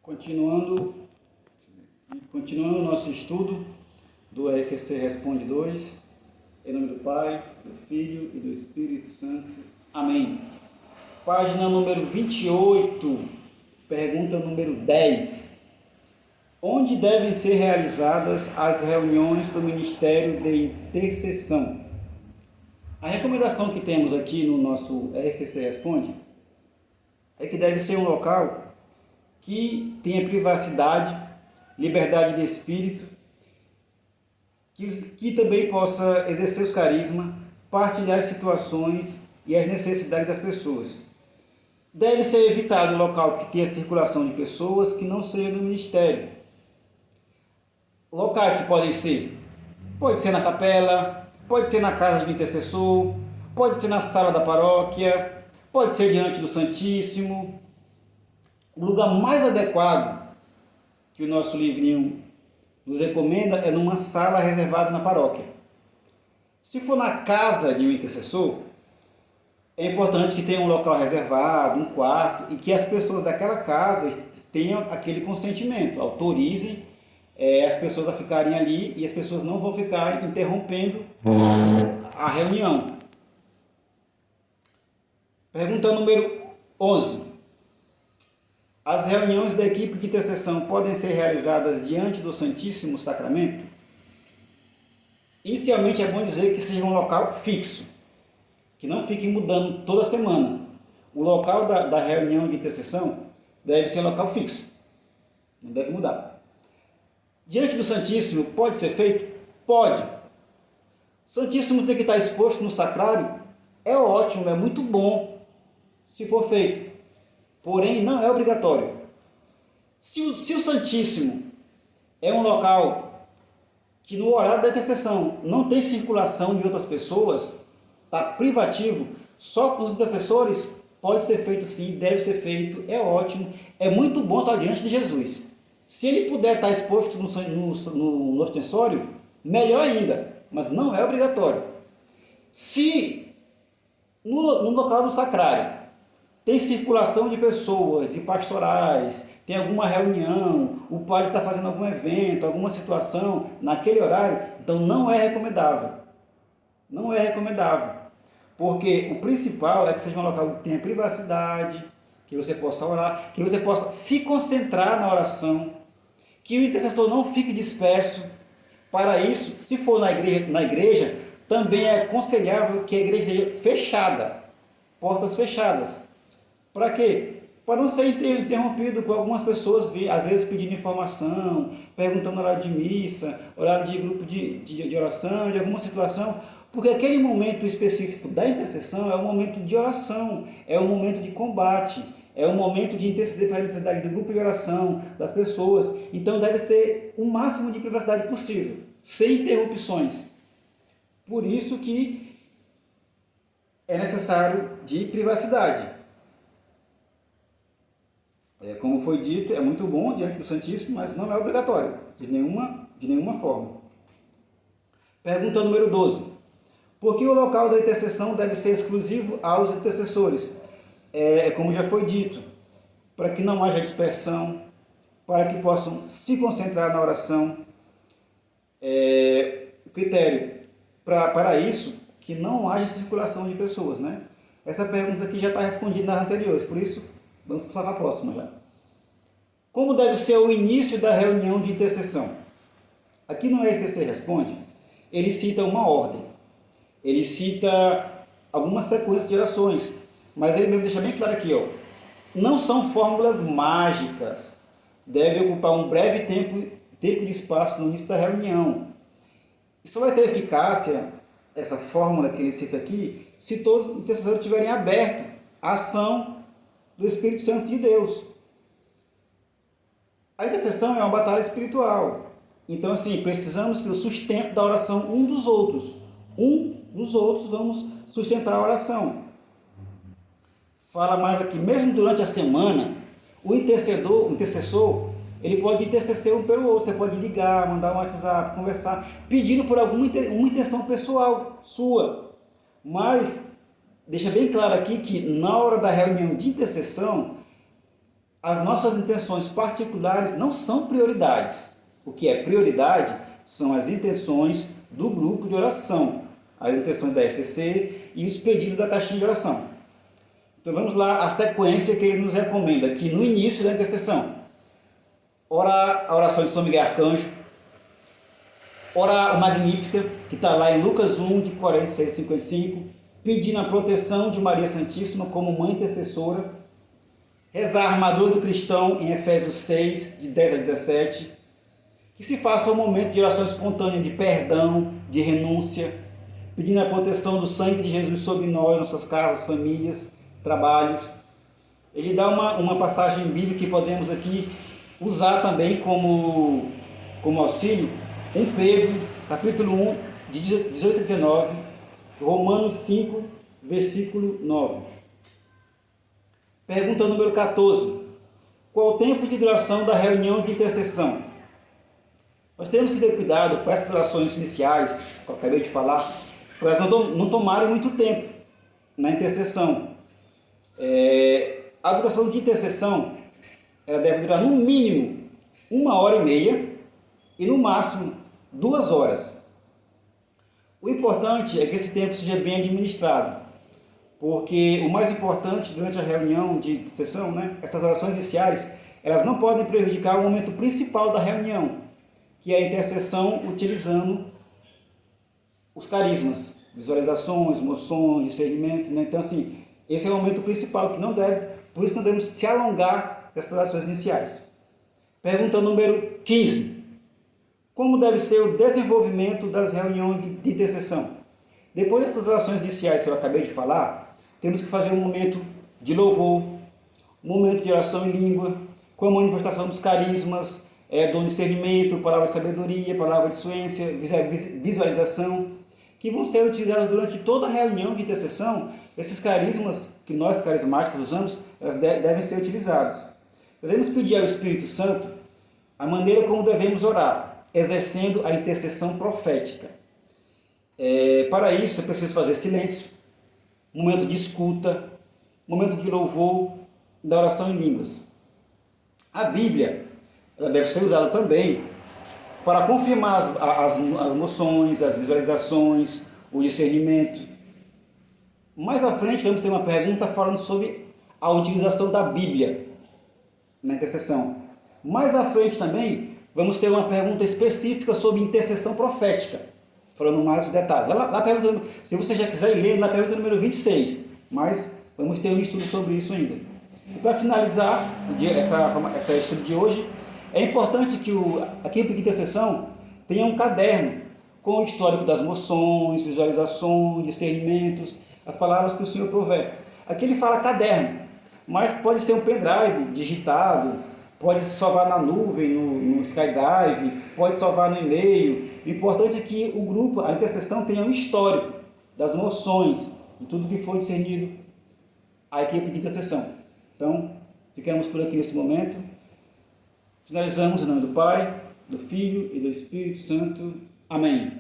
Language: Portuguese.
Continuando o nosso estudo do RCC Responde 2, em nome do Pai, do Filho e do Espírito Santo. Amém. Página número 28, pergunta número 10. Onde devem ser realizadas as reuniões do Ministério de Intercessão? A recomendação que temos aqui no nosso RCC Responde é que deve ser um local que tenha privacidade, liberdade de espírito, que também possa exercer os carismas, partilhar as situações e as necessidades das pessoas. Deve ser evitado um local que tenha circulação de pessoas que não seja do ministério. Locais que pode ser na capela, pode ser na casa de um intercessor, pode ser na sala da paróquia, pode ser diante do Santíssimo. O lugar mais adequado que o nosso livrinho nos recomenda é numa sala reservada na paróquia. Se for na casa de um intercessor, é importante que tenha um local reservado, um quarto, e que as pessoas daquela casa tenham aquele consentimento, autorizem as pessoas a ficarem ali e as pessoas não vão ficar interrompendo a reunião. Pergunta número 11. As reuniões da equipe de intercessão podem ser realizadas diante do Santíssimo Sacramento? Inicialmente é bom dizer que seja um local fixo, que não fique mudando toda semana. O local da reunião de intercessão deve ser um local fixo, não deve mudar. Diante do Santíssimo pode ser feito? Pode. O Santíssimo tem que estar exposto no sacrário? É ótimo, é muito bom se for feito. Porém, não é obrigatório. Se o Santíssimo é um local que no horário da intercessão não tem circulação de outras pessoas, está privativo, só para os intercessores, pode ser feito sim, deve ser feito, é ótimo, é muito bom estar diante de Jesus. Se ele puder estar exposto no ostensório, melhor ainda, mas não é obrigatório. Se no local do sacrário tem circulação de pessoas, de pastorais, tem alguma reunião, o padre está fazendo algum evento, alguma situação naquele horário, então não é recomendável. Não é recomendável. Porque o principal é que seja um local que tenha privacidade, que você possa orar, que você possa se concentrar na oração, que o intercessor não fique disperso. Para isso, se for na igreja, também é aconselhável que a igreja seja fechada, portas fechadas. Para quê? Para não ser interrompido com algumas pessoas, às vezes pedindo informação, perguntando horário de missa, horário de grupo de oração, de alguma situação, porque aquele momento específico da intercessão é um momento de oração, é um momento de combate, é um momento de interceder pela necessidade do grupo de oração, das pessoas. Então deve ter o máximo de privacidade possível, sem interrupções. Por isso que é necessário de privacidade. Como foi dito, é muito bom diante do Santíssimo, mas não é obrigatório, de nenhuma forma. Pergunta número 12. Por que o local da intercessão deve ser exclusivo aos intercessores? Como já foi dito, para que não haja dispersão, para que possam se concentrar na oração. Critério para isso, que não haja circulação de pessoas, né? Essa pergunta aqui já está respondida nas anteriores, por isso vamos passar para a próxima já. Como deve ser o início da reunião de intercessão? Aqui no RCC Responde, ele cita uma ordem. Ele cita algumas sequências de orações. Mas ele mesmo deixa bem claro aqui, não são fórmulas mágicas. Deve ocupar um breve tempo de espaço no início da reunião. Isso vai ter eficácia, essa fórmula que ele cita aqui, se todos os intercessores estiverem abertos à ação do Espírito Santo de Deus. A intercessão é uma batalha espiritual. Então, assim, precisamos ter o sustento da oração um dos outros. Um dos outros vamos sustentar a oração. Fala mais aqui, mesmo durante a semana, o intercessor, ele pode interceder um pelo outro. Você pode ligar, mandar um WhatsApp, conversar, pedindo por uma intenção pessoal sua. Mas deixa bem claro aqui que na hora da reunião de intercessão, as nossas intenções particulares não são prioridades. O que é prioridade são as intenções do grupo de oração, as intenções da RCC e os pedidos da caixinha de oração. Então vamos lá, a sequência que ele nos recomenda aqui no início da intercessão. Orar a oração de São Miguel Arcanjo, orar a Magnífica, que está lá em Lucas 1, de 46 a 55, pedindo a proteção de Maria Santíssima como mãe intercessora, rezar a armadura do cristão em Efésios 6, de 10 a 17, que se faça um momento de oração espontânea de perdão, de renúncia, pedindo a proteção do sangue de Jesus sobre nós, nossas casas, famílias, trabalhos. Ele dá uma passagem bíblica que podemos aqui usar também como auxílio, 1 Pedro, capítulo 1, de 18 a 19, Romanos 5, versículo 9. Pergunta número 14. Qual o tempo de duração da reunião de intercessão? Nós temos que ter cuidado com essas orações iniciais, que eu acabei de falar, para elas não tomarem muito tempo na intercessão. A duração de intercessão ela deve durar no mínimo 1h30 e no máximo 2 horas. O importante é que esse tempo seja bem administrado, porque o mais importante durante a reunião de intercessão, essas orações iniciais, elas não podem prejudicar o momento principal da reunião, que é a intercessão utilizando os carismas, visualizações, moções, discernimento. Então, assim, esse é o momento principal que não deve, por isso não devemos se alongar nessas orações iniciais. Pergunta número 15. Como deve ser o desenvolvimento das reuniões de intercessão? Depois dessas orações iniciais que eu acabei de falar, temos que fazer um momento de louvor, um momento de oração em língua, com a manifestação dos carismas, do discernimento, palavra de sabedoria, palavra de ciência, visualização, que vão ser utilizados durante toda a reunião de intercessão. Esses carismas que nós carismáticos usamos, elas devem ser utilizados. Devemos pedir ao Espírito Santo a maneira como devemos orar, exercendo a intercessão profética. Para isso, é preciso fazer silêncio, momento de escuta, momento de louvor, da oração em línguas. A Bíblia ela deve ser usada também para confirmar as moções, as visualizações, o discernimento. Mais à frente, vamos ter uma pergunta falando sobre a utilização da Bíblia na intercessão. Mais à frente também, vamos ter uma pergunta específica sobre intercessão profética, falando mais os detalhes. Lá pergunta, se você já quiser ler, na pergunta número 26, mas vamos ter um estudo sobre isso ainda. E para finalizar essa estudo de hoje, é importante que a equipe de intercessão tenha um caderno com o histórico das moções, visualizações, discernimentos, as palavras que o Senhor prover. Aqui ele fala caderno, mas pode ser um pendrive digitado, pode salvar na nuvem, no SkyDrive, pode salvar no e-mail. O importante é que o grupo, a intercessão, tenha um histórico das moções, de tudo que foi discernido a equipe de intercessão. Então, ficamos por aqui nesse momento. Finalizamos em nome do Pai, do Filho e do Espírito Santo. Amém.